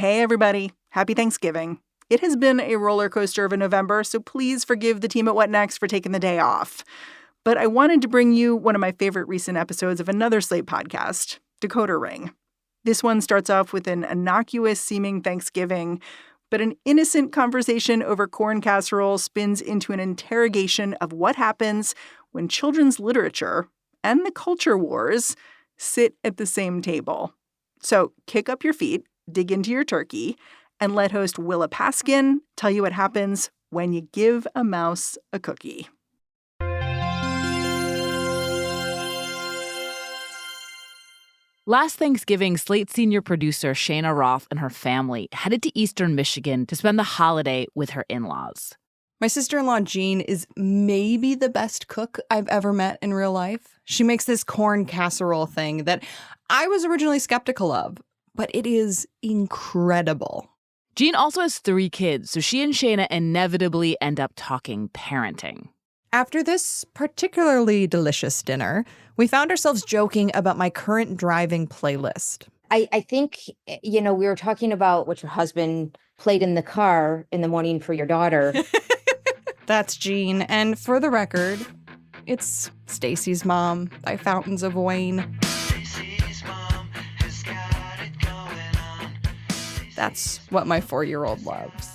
Hey, everybody. Happy Thanksgiving. It has been a roller coaster of a November, so please forgive the team at What Next for taking the day off. But I wanted to bring you one of my favorite recent episodes of another Slate podcast, Decoder Ring. This one starts off with an innocuous-seeming Thanksgiving, but an innocent conversation over corn casserole spins into an interrogation of what happens when children's literature and the culture wars sit at the same table. So kick up your feet, dig into your turkey, and let host Willa Paskin tell you what happens when you give a mouse a cookie. Last Thanksgiving, Slate senior producer Cheyna Roth and her family headed to Eastern Michigan to spend the holiday with her in-laws. My sister-in-law, Jean, is maybe the best cook I've ever met in real life. She makes this corn casserole thing that I was originally skeptical of, but it is incredible. Jean also has 3 kids, so she and Cheyna inevitably end up talking parenting. After this particularly delicious dinner, we found ourselves joking about my current driving playlist. I think, we were talking about what your husband played in the car in the morning for your daughter. That's Jean, and for the record, it's Stacy's Mom by Fountains of Wayne. That's what my 4-year-old loves.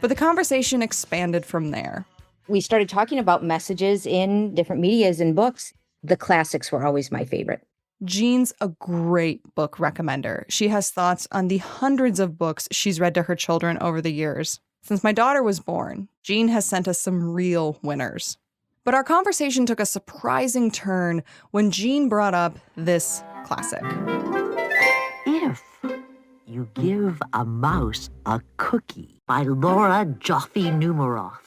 But the conversation expanded from there. We started talking about messages in different medias and books. The classics were always my favorite. Jean's a great book recommender. She has thoughts on the hundreds of books she's read to her children over the years. Since my daughter was born, Jean has sent us some real winners. But our conversation took a surprising turn when Jean brought up this classic. If you give a mouse a cookie by Joffe Numeroff.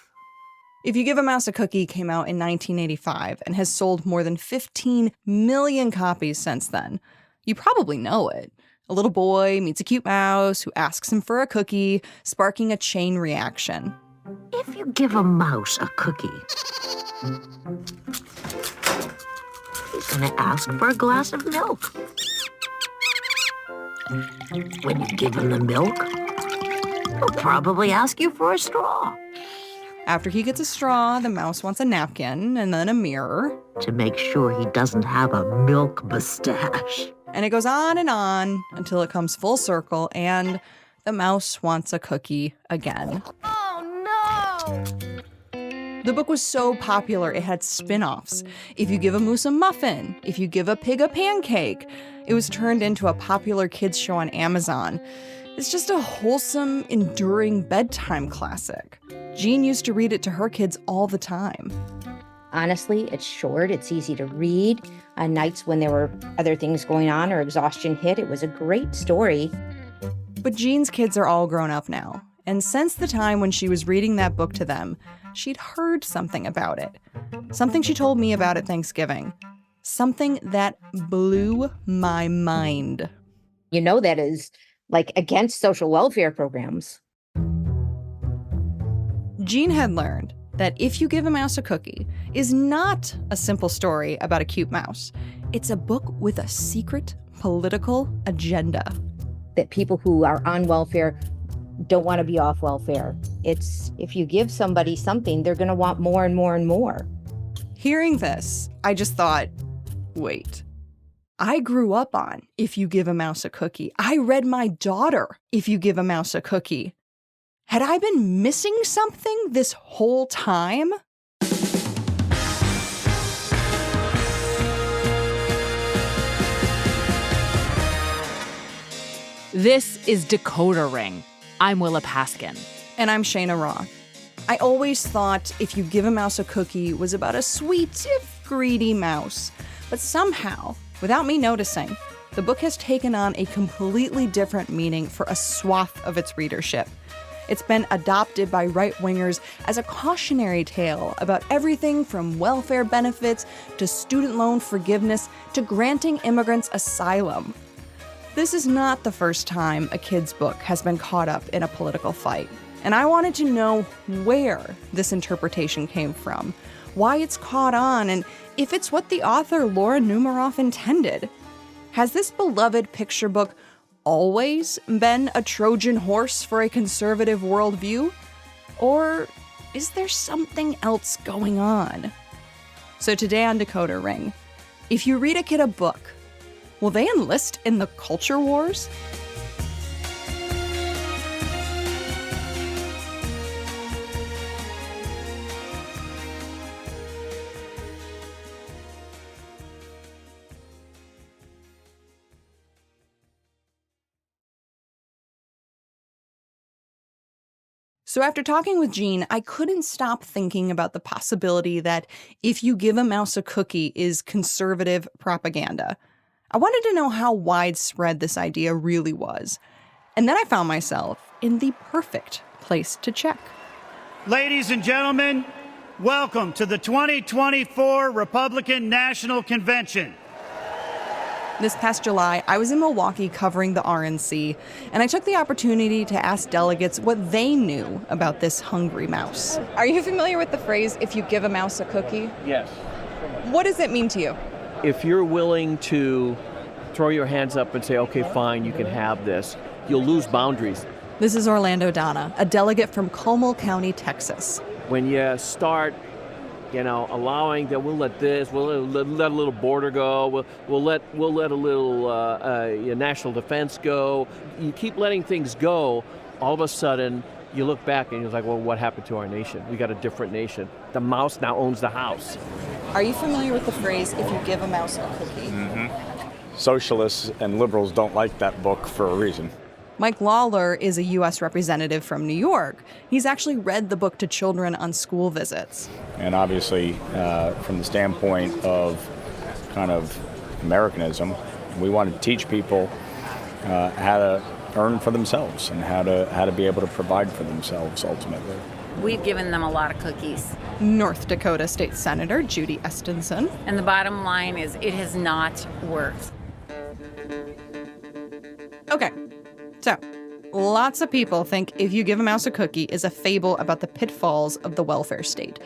If You Give a Mouse a Cookie came out in 1985 and has sold more than 15 million copies since then. You probably know it. A little boy meets a cute mouse who asks him for a cookie, sparking a chain reaction. If you give a mouse a cookie, he's going to ask for a glass of milk. When you give him the milk, he'll probably ask you for a straw. After he gets a straw, the mouse wants a napkin and then a mirror. To make sure he doesn't have a milk mustache. And it goes on until it comes full circle and the mouse wants a cookie again. Oh, no! The book was so popular, it had spin-offs. If You Give a Moose a Muffin, If You Give a Pig a Pancake. It was turned into a popular kids show on Amazon. It's just a wholesome, enduring bedtime classic. Jean used to read it to her kids all the time. Honestly, it's short. It's easy to read. On nights when there were other things going on or exhaustion hit, it was a great story. But Jean's kids are all grown up now. And since the time when she was reading that book to them, she'd heard something about it. Something she told me about at Thanksgiving. Something that blew my mind. That is against social welfare programs. Jean had learned that If You Give a Mouse a Cookie is not a simple story about a cute mouse. It's a book with a secret political agenda. That people who are on welfare don't want to be off welfare. It's if you give somebody something, they're going to want more and more and more. Hearing this, I just thought, wait. I grew up on If You Give a Mouse a Cookie. I read my daughter If You Give a Mouse a Cookie. Had I been missing something this whole time? This is Decoder Ring. I'm Willa Paskin. And I'm Cheyna Roth. I always thought If You Give a Mouse a Cookie was about a sweet, if greedy mouse. But somehow, without me noticing, the book has taken on a completely different meaning for a swath of its readership. It's been adopted by right-wingers as a cautionary tale about everything from welfare benefits to student loan forgiveness to granting immigrants asylum. This is not the first time a kid's book has been caught up in a political fight. And I wanted to know where this interpretation came from, why it's caught on, and if it's what the author Laura Numeroff intended. Has this beloved picture book always been a Trojan horse for a conservative worldview? Or is there something else going on? So today on Decoder Ring, if you read a kid a book, will they enlist in the culture wars? So after talking with Jean, I couldn't stop thinking about the possibility that if you give a mouse a cookie is conservative propaganda. I wanted to know how widespread this idea really was. And then I found myself in the perfect place to check. Ladies and gentlemen, welcome to the 2024 Republican National Convention. This past July, I was in Milwaukee covering the RNC, and I took the opportunity to ask delegates what they knew about this hungry mouse. Are you familiar with the phrase, if you give a mouse a cookie? Yes. What does it mean to you? If you're willing to throw your hands up and say, okay, fine, you can have this, you'll lose boundaries. This is Orlando Donna, a delegate from Como County, Texas. When you start, allowing that we'll let this, we'll let a little border go, we'll let a little national defense go. You keep letting things go, all of a sudden you look back and you're like, well, what happened to our nation? We got a different nation. The mouse now owns the house. Are you familiar with the phrase, if you give a mouse a cookie? Mm-hmm. Socialists and liberals don't like that book for a reason. Mike Lawler is a U.S. representative from New York. He's actually read the book to children on school visits. And obviously, from the standpoint of kind of Americanism, we want to teach people how to earn for themselves and how to be able to provide for themselves ultimately. We've given them a lot of cookies. North Dakota State Senator Judy Estenson. And the bottom line is it has not worked. Okay. So, lots of people think if you give a mouse a cookie is a fable about the pitfalls of the welfare state.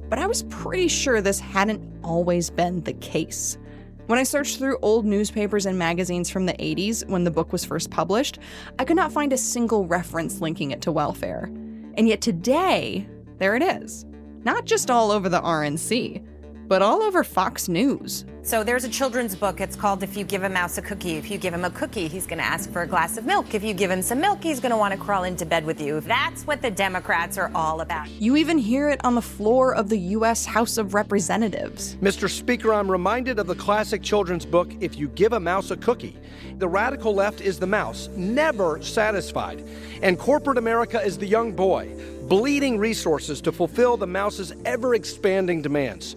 But I was pretty sure this hadn't always been the case. When I searched through old newspapers and magazines from the 80s, when the book was first published, I could not find a single reference linking it to welfare. And yet today, there it is. Not just all over the RNC, but all over Fox News. So there's a children's book. It's called If You Give a Mouse a Cookie. If you give him a cookie, he's going to ask for a glass of milk. If you give him some milk, he's going to want to crawl into bed with you. That's what the Democrats are all about. You even hear it on the floor of the U.S. House of Representatives. Mr. Speaker, I'm reminded of the classic children's book, If You Give a Mouse a Cookie. The radical left is the mouse, never satisfied. And corporate America is the young boy, bleeding resources to fulfill the mouse's ever-expanding demands.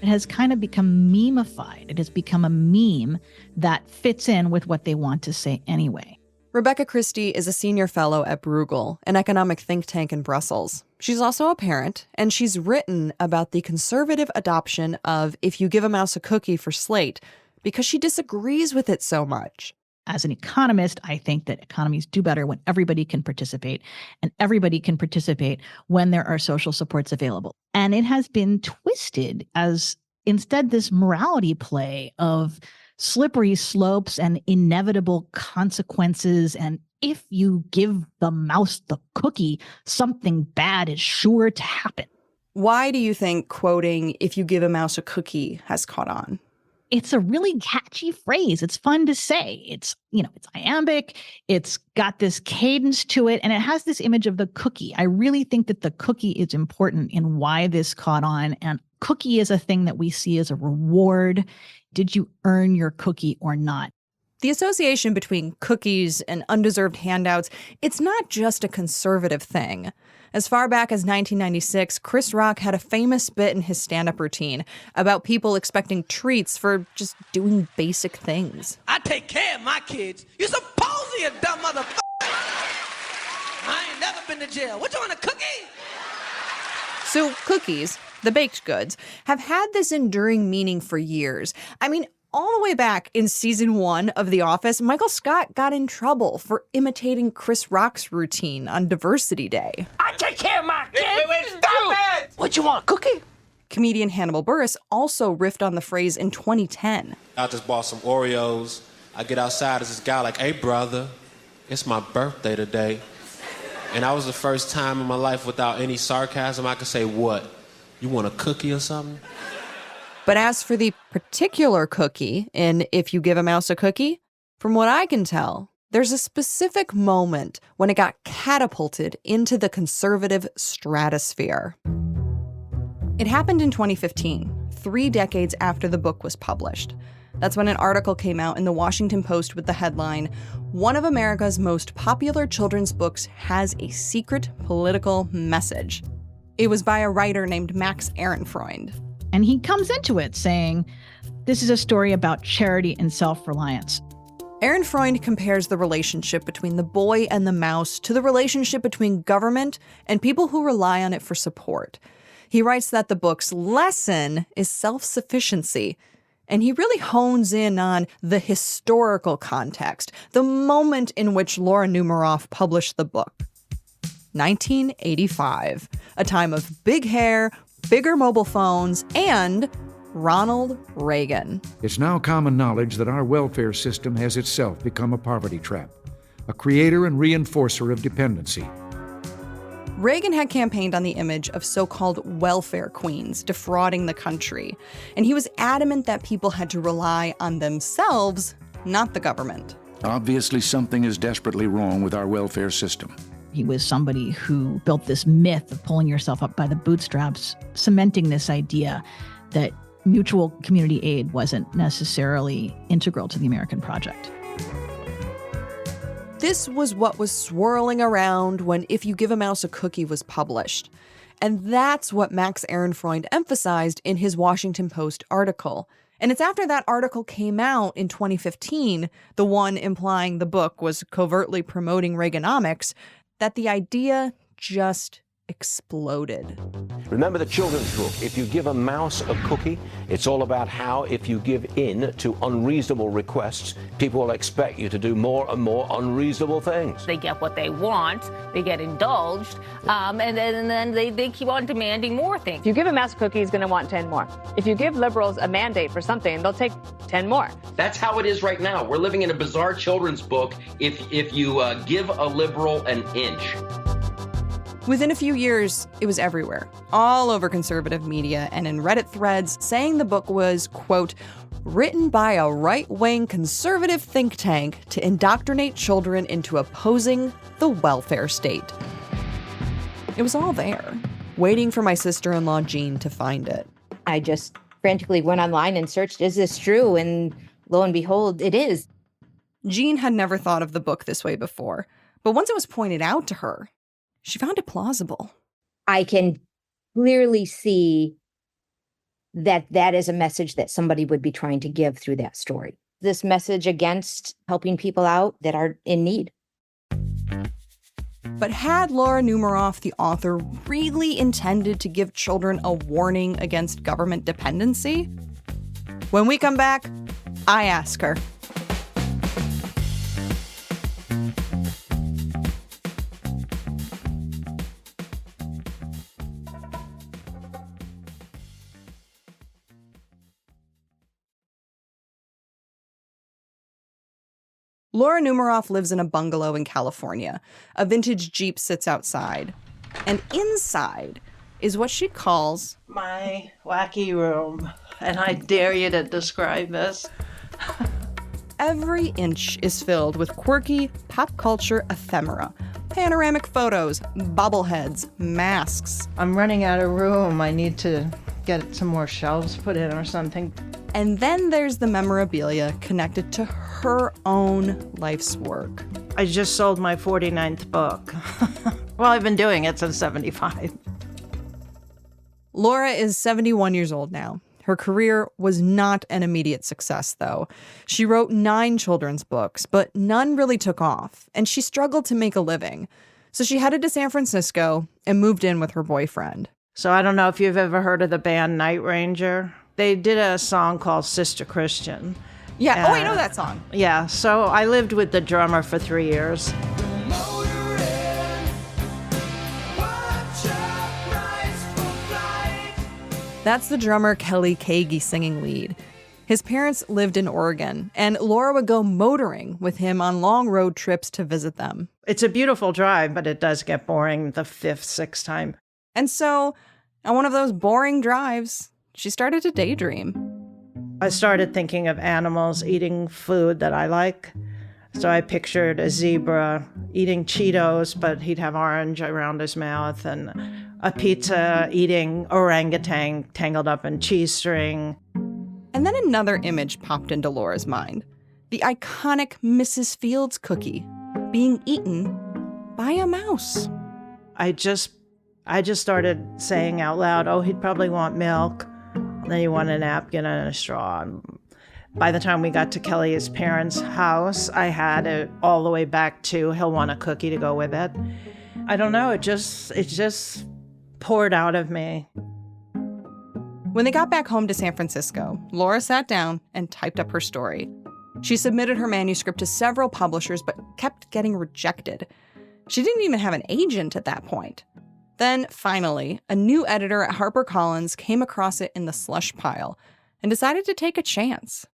It has kind of become meme-ified. It has become a meme that fits in with what they want to say anyway. Rebecca Christie is a senior fellow at Bruegel, an economic think tank in Brussels. She's also a parent, and she's written about the conservative adoption of If You Give a Mouse a Cookie for Slate because she disagrees with it so much. As an economist, I think that economies do better when everybody can participate, and everybody can participate when there are social supports available. And it has been twisted as instead this morality play of slippery slopes and inevitable consequences. And if you give the mouse the cookie, something bad is sure to happen. Why do you think quoting "if you give a mouse a cookie" has caught on? It's a really catchy phrase. It's fun to say. It's iambic. It's got this cadence to it, and it has this image of the cookie. I really think that the cookie is important in why this caught on. And cookie is a thing that we see as a reward. Did you earn your cookie or not? The association between cookies and undeserved handouts, it's not just a conservative thing. As far back as 1996, Chris Rock had a famous bit in his stand-up routine about people expecting treats for just doing basic things. I take care of my kids. You're supposed to, you dumb motherfucker. I ain't never been to jail. What, you want, a cookie? So cookies, the baked goods, have had this enduring meaning for years. I mean, all the way back in season 1 of The Office, Michael Scott got in trouble for imitating Chris Rock's routine on Diversity Day. I take care of my kids. Wait, stop it! What, you want, a cookie? Comedian Hannibal Buress also riffed on the phrase in 2010. I just bought some Oreos I get outside, there's this guy like, hey, brother, it's my birthday today. And that was the first time in my life without any sarcasm I could say, what? You want a cookie or something? But as for the particular cookie in If You Give a Mouse a Cookie, from what I can tell, there's a specific moment when it got catapulted into the conservative stratosphere. It happened in 2015, 3 decades after the book was published. That's when an article came out in the Washington Post with the headline, "One of America's most popular children's books has a secret political message." It was by a writer named Max Ehrenfreund. And he comes into it saying, this is a story about charity and self-reliance. Ehrenfreund compares the relationship between the boy and the mouse to the relationship between government and people who rely on it for support. He writes that the book's lesson is self-sufficiency, and he really hones in on the historical context, the moment in which Laura Numeroff published the book. 1985, a time of big hair, bigger mobile phones, and Ronald Reagan. It's now common knowledge that our welfare system has itself become a poverty trap, a creator and reinforcer of dependency. Reagan had campaigned on the image of so-called welfare queens defrauding the country, and he was adamant that people had to rely on themselves, not the government. Obviously, something is desperately wrong with our welfare system. He was somebody who built this myth of pulling yourself up by the bootstraps, cementing this idea that mutual community aid wasn't necessarily integral to the American project. This was what was swirling around when If You Give a Mouse a Cookie was published. And that's what Max Ehrenfreund emphasized in his Washington Post article. And it's after that article came out in 2015, the one implying the book was covertly promoting Reaganomics, that the idea just exploded. Remember the children's book, If You Give a Mouse a Cookie? It's all about how if you give in to unreasonable requests, people will expect you to do more and more unreasonable things. They get what they want, they get indulged, and then they keep on demanding more things. If you give a mouse a cookie, he's going to want 10 more. If you give liberals a mandate for something, they'll take 10 more. That's how it is right now. We're living in a bizarre children's book if you give a liberal an inch. Within a few years, it was everywhere, all over conservative media and in Reddit threads, saying the book was, quote, written by a right-wing conservative think tank to indoctrinate children into opposing the welfare state. It was all there, waiting for my sister-in-law Jean to find it. I just frantically went online and searched, is this true? And lo and behold, it is. Jean had never thought of the book this way before, but once it was pointed out to her, she found it plausible. I can clearly see that that is a message that somebody would be trying to give through that story. This message against helping people out that are in need. But had Laura Numeroff, the author, really intended to give children a warning against government dependency? When we come back, I ask her. Laura Numeroff lives in a bungalow in California. A vintage Jeep sits outside. And inside is what she calls my wacky room. And I dare you to describe this. Every inch is filled with quirky pop culture ephemera. Panoramic photos, bobbleheads, masks. I'm running out of room. I need to get some more shelves put in or something. And then there's the memorabilia connected to her own life's work. I just sold my 49th book. Well, I've been doing it since 75. Laura is 71 years old now. Her career was not an immediate success, though. She wrote 9 children's books, but none really took off, and she struggled to make a living. So she headed to San Francisco and moved in with her boyfriend. So I don't know if you've ever heard of the band Night Ranger. They did a song called Sister Christian. Yeah, I know that song. Yeah, so I lived with the drummer for 3 years. That's the drummer Kelly Kagi singing lead. His parents lived in Oregon, and Laura would go motoring with him on long road trips to visit them. It's a beautiful drive, but it does get boring the 5th, 6th time. And so, on one of those boring drives, she started to daydream. I started thinking of animals eating food that I like. So I pictured a zebra eating Cheetos, but he'd have orange around his mouth, and a pizza eating orangutan tangled up in cheese string. And then another image popped into Laura's mind. The iconic Mrs. Fields cookie being eaten by a mouse. I just started saying out loud, oh, he'd probably want milk. And then he wanted a napkin and a straw. By the time we got to Kelly's parents' house, I had it all the way back to he'll want a cookie to go with it. I don't know, it just poured out of me. When they got back home to San Francisco, Laura sat down and typed up her story. She submitted her manuscript to several publishers, but kept getting rejected. She didn't even have an agent at that point. Then, finally, a new editor at HarperCollins came across it in the slush pile and decided to take a chance.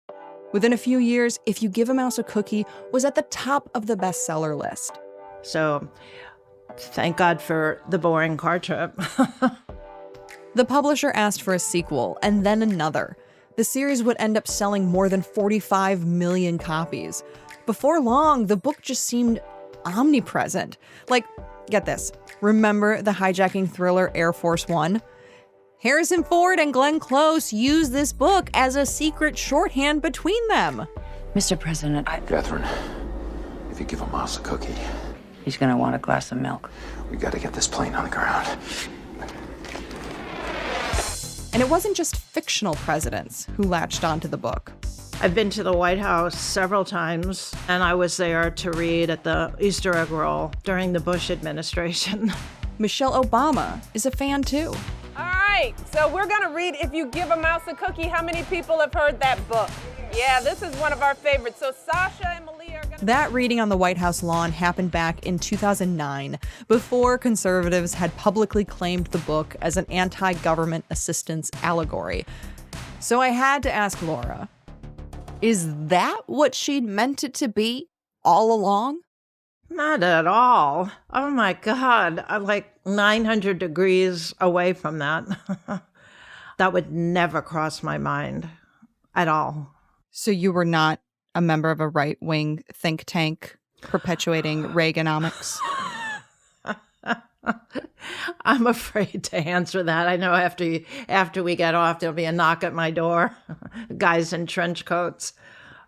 Within a few years, If You Give a Mouse a Cookie was at the top of the bestseller list. So, thank God for the boring car trip. The publisher asked for a sequel, and then another. The series would end up selling more than 45 million copies. Before long, the book just seemed omnipresent. Like, get this, remember the hijacking thriller Air Force One? Harrison Ford and Glenn Close used this book as a secret shorthand between them. Mr. President, Catherine, if you give a mouse a cookie, he's gonna want a glass of milk. we gotta get this plane on the ground. And it wasn't just fictional presidents who latched onto the book. I've been to the White House several times, and I was there to read at the Easter egg roll during the Bush administration. Michelle Obama is a fan too. All right, so we're gonna read If You Give a Mouse a Cookie. How many people have heard that book? Yeah, this is one of our favorites. So Sasha and Malia are gonna... That reading on the White House lawn happened back in 2009, before conservatives had publicly claimed the book as an anti-government assistance allegory. So I had to ask Laura, is that what she'd meant it to be all along? Not at all. Oh my God, I'm like 900 degrees away from that. That would never cross my mind at all. So you were not a member of a right-wing think tank perpetuating Reaganomics? I'm afraid to answer that. I know after we get off, there'll be a knock at my door. Guys in trench coats.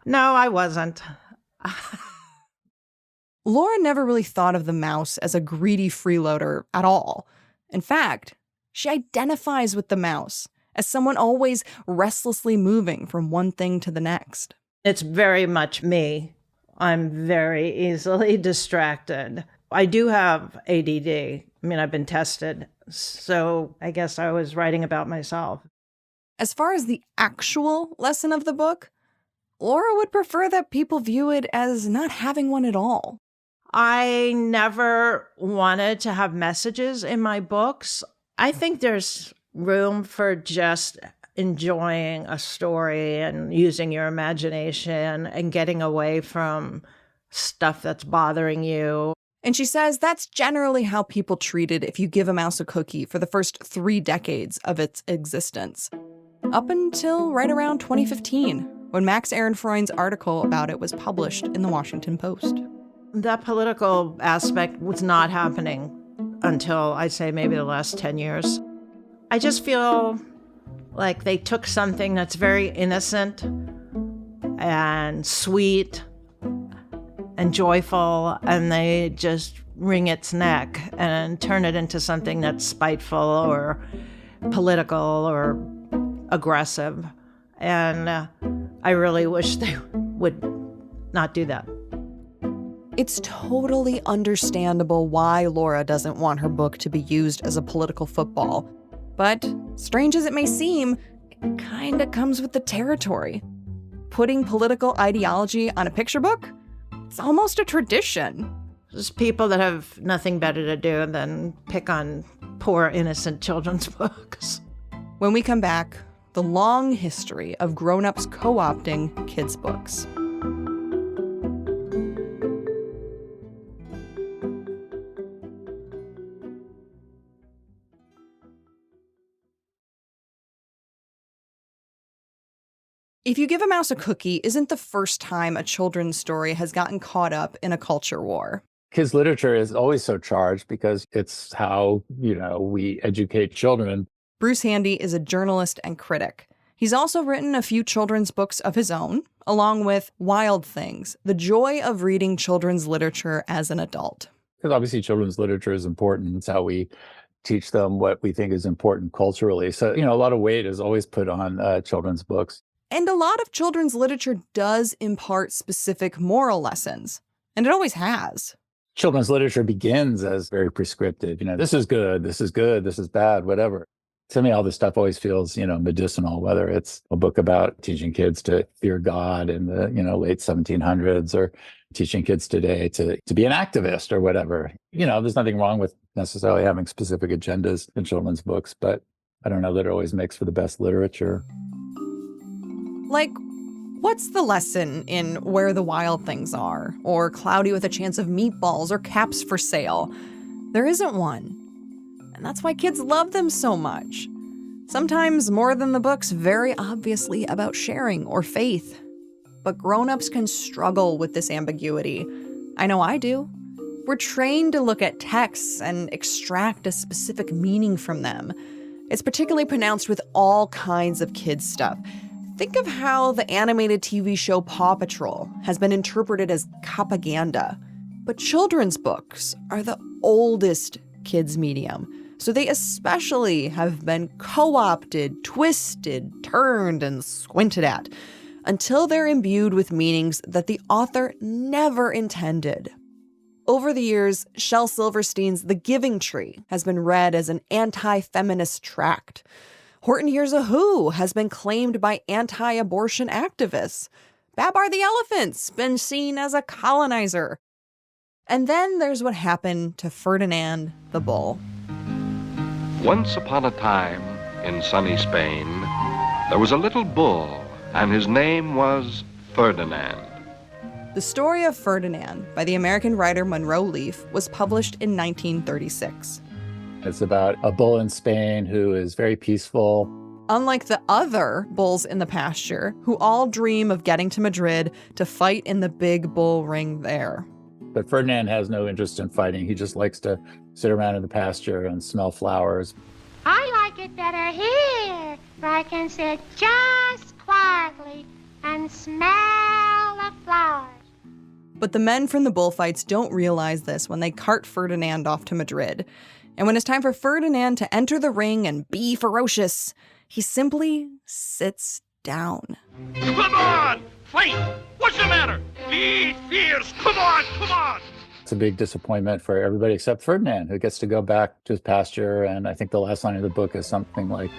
No, I wasn't. Laura never really thought of the mouse as a greedy freeloader at all. In fact, she identifies with the mouse as someone always restlessly moving from one thing to the next. It's very much me. I'm very easily distracted. I do have ADD. I mean, I've been tested. So I guess I was writing about myself. As far as the actual lesson of the book, Laura would prefer that people view it as not having one at all. I never wanted to have messages in my books. I think there's room for just enjoying a story and using your imagination and getting away from stuff that's bothering you. And she says that's generally how people treated If You Give a Mouse a Cookie for the first 3 decades of its existence. Up until right around 2015, when Max Ehrenfreund's article about it was published in the Washington Post. That political aspect was not happening until, I'd say, maybe the last 10 years. I just feel like they took something that's very innocent and sweet and joyful, and they just wring its neck and turn it into something that's spiteful or political or aggressive. And I really wish they would not do that. It's totally understandable why Laura doesn't want her book to be used as a political football. But, strange as it may seem, it kinda comes with the territory. Putting political ideology on a picture book? It's almost a tradition. There's people that have nothing better to do than pick on poor, innocent children's books. When we come back, the long history of grown-ups co-opting kids' books. If You Give a Mouse a Cookie isn't the first time a children's story has gotten caught up in a culture war. Kids' literature is always so charged because it's how, we educate children. Bruce Handy is a journalist and critic. He's also written a few children's books of his own, along with Wild Things, The Joy of Reading Children's Literature as an Adult. Because obviously children's literature is important. It's how we teach them what we think is important culturally. So, a lot of weight is always put on children's books. And a lot of children's literature does impart specific moral lessons, and it always has. Children's literature begins as very prescriptive. This is good, this is good, this is bad, whatever. To me, all this stuff always feels, medicinal, whether it's a book about teaching kids to fear God in the, late 1700s or teaching kids today to be an activist or whatever. There's nothing wrong with necessarily having specific agendas in children's books, but I don't know that it always makes for the best literature. Like, what's the lesson in Where the Wild Things Are, or Cloudy with a Chance of Meatballs, or Caps for Sale? There isn't one. And that's why kids love them so much. Sometimes more than the book's very obviously about sharing or faith. But grown-ups can struggle with this ambiguity. I know I do. We're trained to look at texts and extract a specific meaning from them. It's particularly pronounced with all kinds of kids' stuff. Think of how the animated TV show Paw Patrol has been interpreted as propaganda. But children's books are the oldest kids' medium, so they especially have been co-opted, twisted, turned, and squinted at, until they're imbued with meanings that the author never intended. Over the years, Shel Silverstein's The Giving Tree has been read as an anti-feminist tract. Horton Hears a Who has been claimed by anti-abortion activists. Babar the Elephant's been seen as a colonizer. And then there's what happened to Ferdinand the Bull. Once upon a time, in sunny Spain, there was a little bull, and his name was Ferdinand. The Story of Ferdinand by the American writer Monroe Leaf was published in 1936. It's about a bull in Spain who is very peaceful. Unlike the other bulls in the pasture, who all dream of getting to Madrid to fight in the big bull ring there. But Ferdinand has no interest in fighting. He just likes to sit around in the pasture and smell flowers. I like it better here, where I can sit just quietly and smell the flowers. But the men from the bullfights don't realize this when they cart Ferdinand off to Madrid. And when it's time for Ferdinand to enter the ring and be ferocious, he simply sits down. Come on! Fight! What's the matter? Be fierce! Come on! Come on! It's a big disappointment for everybody except Ferdinand, who gets to go back to his pasture. And I think the last line of the book is something like,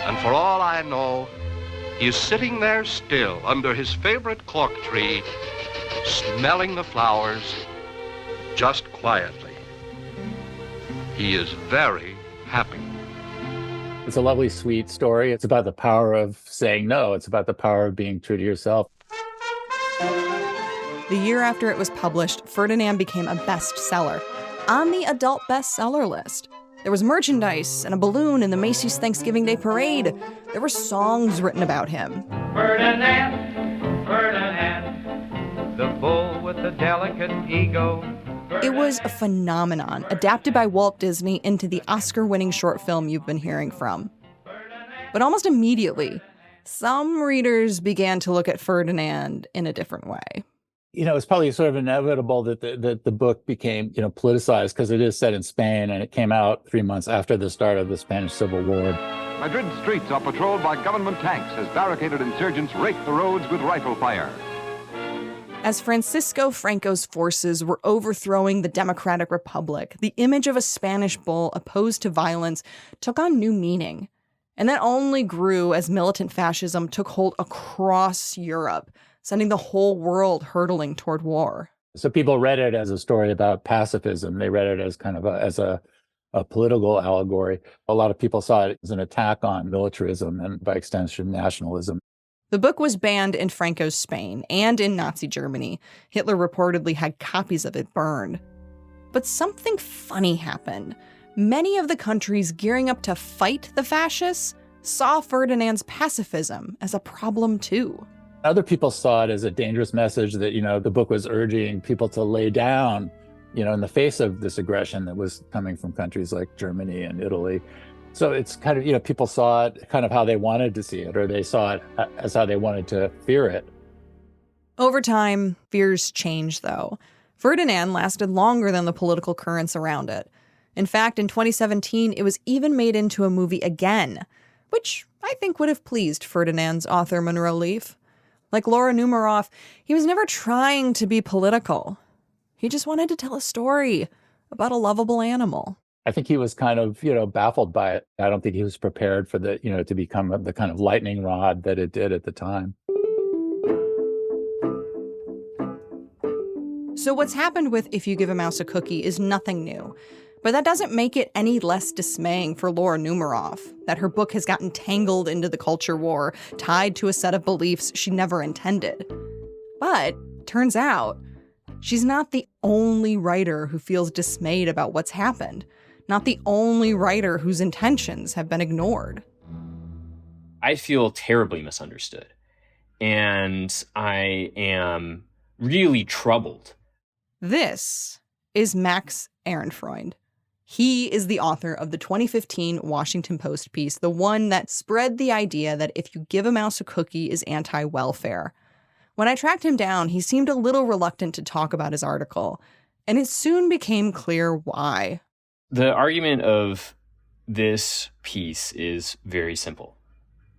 And for all I know, he's sitting there still under his favorite cork tree, smelling the flowers, just quietly. He is very happy. It's a lovely, sweet story. It's about the power of saying no. It's about the power of being true to yourself. The year after it was published, Ferdinand became a bestseller, on the adult bestseller list. There was merchandise and a balloon in the Macy's Thanksgiving Day Parade. There were songs written about him. Ferdinand, Ferdinand, the bull with the delicate ego. It was a phenomenon, adapted by Walt Disney into the Oscar-winning short film you've been hearing from. But almost immediately, some readers began to look at Ferdinand in a different way. It's probably sort of inevitable that the book became, politicized because it is set in Spain and it came out 3 months after the start of the Spanish Civil War. Madrid streets are patrolled by government tanks as barricaded insurgents rake the roads with rifle fire. As Francisco Franco's forces were overthrowing the Democratic Republic, the image of a Spanish bull opposed to violence took on new meaning. And that only grew as militant fascism took hold across Europe, sending the whole world hurtling toward war. So people read it as a story about pacifism. They read it as kind of as a a political allegory. A lot of people saw it as an attack on militarism and, by extension, nationalism. The book was banned in Franco's Spain and in Nazi Germany. Hitler reportedly had copies of it burned. But something funny happened. Many of the countries gearing up to fight the fascists saw Ferdinand's pacifism as a problem too. Other people saw it as a dangerous message that, the book was urging people to lay down, in the face of this aggression that was coming from countries like Germany and Italy. So it's kind of, people saw it kind of how they wanted to see it, or they saw it as how they wanted to fear it. Over time, fears changed, though. Ferdinand lasted longer than the political currents around it. In fact, in 2017, it was even made into a movie again, which I think would have pleased Ferdinand's author Monroe Leaf. Like Laura Numeroff, he was never trying to be political. He just wanted to tell a story about a lovable animal. I think he was kind of, baffled by it. I don't think he was prepared for the, to become the kind of lightning rod that it did at the time. So what's happened with If You Give a Mouse a Cookie is nothing new. But that doesn't make it any less dismaying for Laura Numeroff, that her book has gotten tangled into the culture war, tied to a set of beliefs she never intended. But, turns out, she's not the only writer who feels dismayed about what's happened. Not the only writer whose intentions have been ignored. I feel terribly misunderstood. And I am really troubled. This is Max Ehrenfreund. He is the author of the 2015 Washington Post piece, the one that spread the idea that if you give a mouse a cookie is anti-welfare. When I tracked him down, he seemed a little reluctant to talk about his article, and it soon became clear why. The argument of this piece is very simple.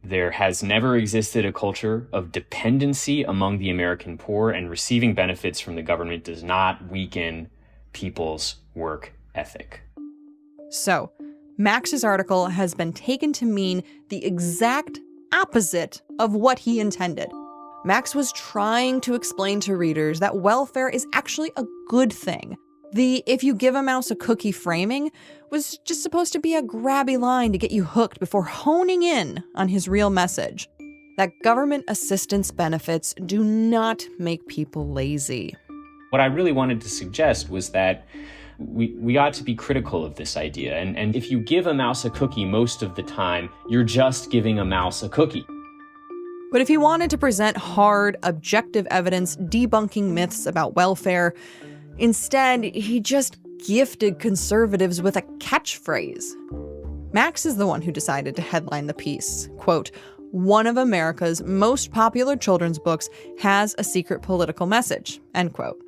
There has never existed a culture of dependency among the American poor, and receiving benefits from the government does not weaken people's work ethic. So, Max's article has been taken to mean the exact opposite of what he intended. Max was trying to explain to readers that welfare is actually a good thing. The if you give a mouse a cookie framing was just supposed to be a grabby line to get you hooked before honing in on his real message. That government assistance benefits do not make people lazy. What I really wanted to suggest was that we ought to be critical of this idea. And if you give a mouse a cookie most of the time, you're just giving a mouse a cookie. But if he wanted to present hard, objective evidence debunking myths about welfare, instead, he just gifted conservatives with a catchphrase. Max is the one who decided to headline the piece. Quote, "One of America's most popular children's books has a secret political message," end quote.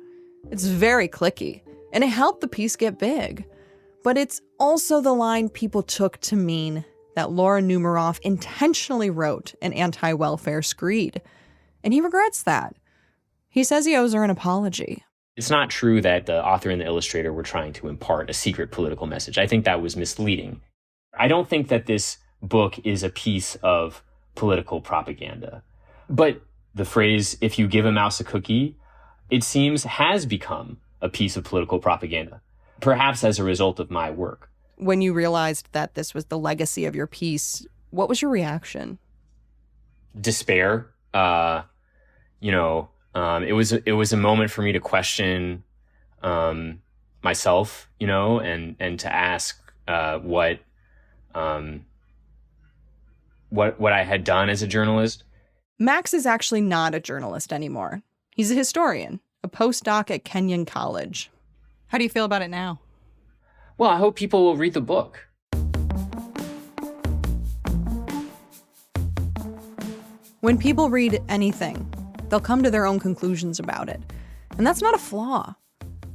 It's very clicky, and it helped the piece get big. But it's also the line people took to mean that Laura Numeroff intentionally wrote an anti-welfare screed. And he regrets that. He says he owes her an apology. It's not true that the author and the illustrator were trying to impart a secret political message. I think that was misleading. I don't think that this book is a piece of political propaganda. But the phrase, if you give a mouse a cookie, it seems has become a piece of political propaganda, perhaps as a result of my work. When you realized that this was the legacy of your piece, what was your reaction? Despair. It was a moment for me to question myself, and to ask what I had done as a journalist. Max is actually not a journalist anymore. He's a historian, a postdoc at Kenyon College. How do you feel about it now? Well, I hope people will read the book. When people read anything, they'll come to their own conclusions about it. And that's not a flaw.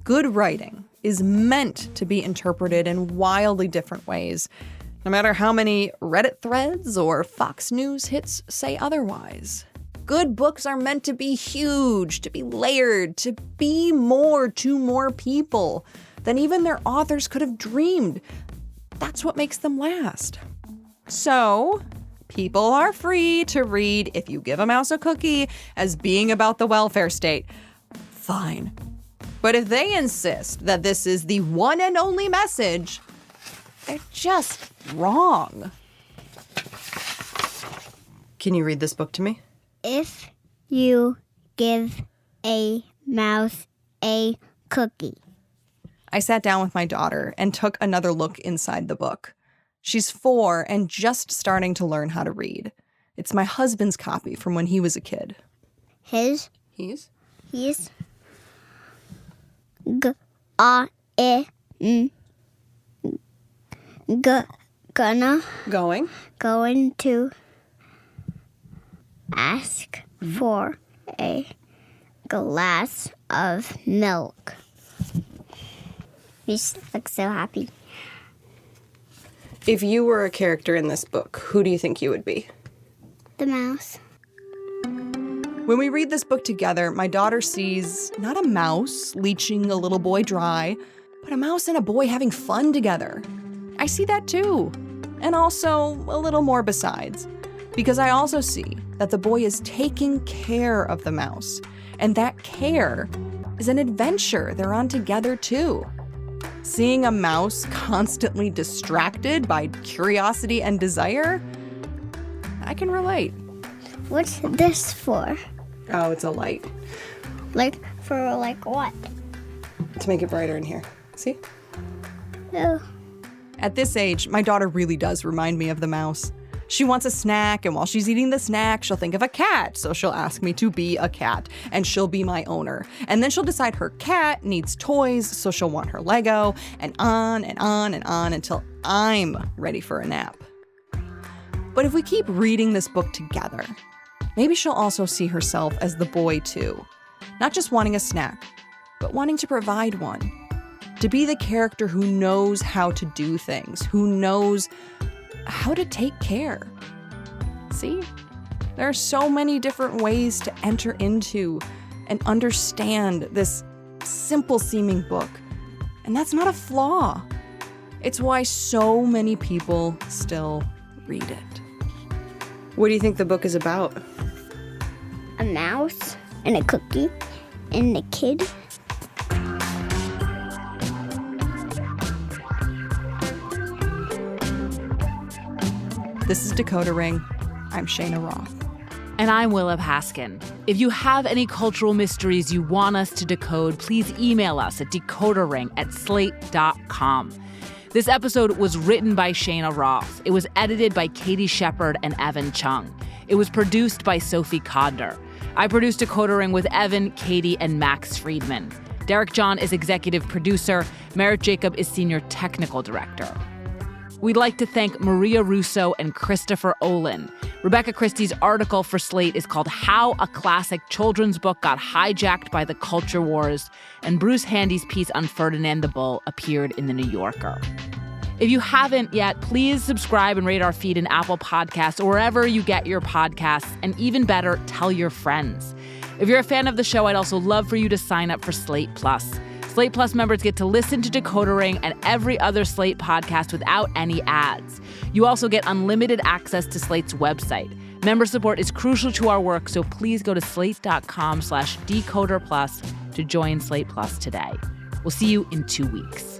Good writing is meant to be interpreted in wildly different ways, no matter how many Reddit threads or Fox News hits say otherwise. Good books are meant to be huge, to be layered, to be more to more people than even their authors could have dreamed. That's what makes them last. So, people are free to read If You Give a Mouse a Cookie as being about the welfare state. Fine. But if they insist that this is the one and only message, They're just wrong. Can you read this book to me? If you give a mouse a cookie. I sat down with my daughter and took another look inside the book. She's 4 and just starting to learn how to read. It's my husband's copy from when he was a kid. His? He's? He's. Going to ask for a glass of milk. You look so happy. If you were a character in this book, who do you think you would be? The mouse. When we read this book together, my daughter sees not a mouse leeching a little boy dry, but a mouse and a boy having fun together. I see that too. And also a little more besides. Because I also see that the boy is taking care of the mouse. And that care is an adventure they're on together too. Seeing a mouse constantly distracted by curiosity and desire, I can relate. What's this for? Oh, it's a light. For what? To make it brighter in here. See? Oh. At this age, my daughter really does remind me of the mouse. She wants a snack, and while she's eating the snack, she'll think of a cat, so she'll ask me to be a cat, and she'll be my owner. And then she'll decide her cat needs toys, so she'll want her Lego, and on and on and on until I'm ready for a nap. But if we keep reading this book together, maybe she'll also see herself as the boy too. Not just wanting a snack, but wanting to provide one. To be the character who knows how to do things, who knows how to take care. See? There are so many different ways to enter into and understand this simple-seeming book. And that's not a flaw. It's why so many people still read it. What do you think the book is about? A mouse and a cookie and a kid. This is Decoder Ring. I'm Cheyna Roth. And I'm Willa Paskin. If you have any cultural mysteries you want us to decode, please email us at decoderring@slate.com. This episode was written by Cheyna Roth. It was edited by Katie Shepard and Evan Chung. It was produced by Sofie Kodner. I produced Decoder Ring with Evan, Katie, and Max Freedman. Derek John is executive producer. Merritt Jacob is senior technical director. We'd like to thank Maria Russo and Christopher Olin. Rebecca Christie's article for Slate is called How a Classic Children's Book Got Hijacked by the Culture Wars, and Bruce Handy's piece on Ferdinand the Bull appeared in The New Yorker. If you haven't yet, please subscribe and rate our feed in Apple Podcasts or wherever you get your podcasts, and even better, tell your friends. If you're a fan of the show, I'd also love for you to sign up for Slate Plus. Slate Plus members get to listen to Decoder Ring and every other Slate podcast without any ads. You also get unlimited access to Slate's website. Member support is crucial to our work, so please go to slate.com/decoderplus to join Slate Plus today. We'll see you in 2 weeks.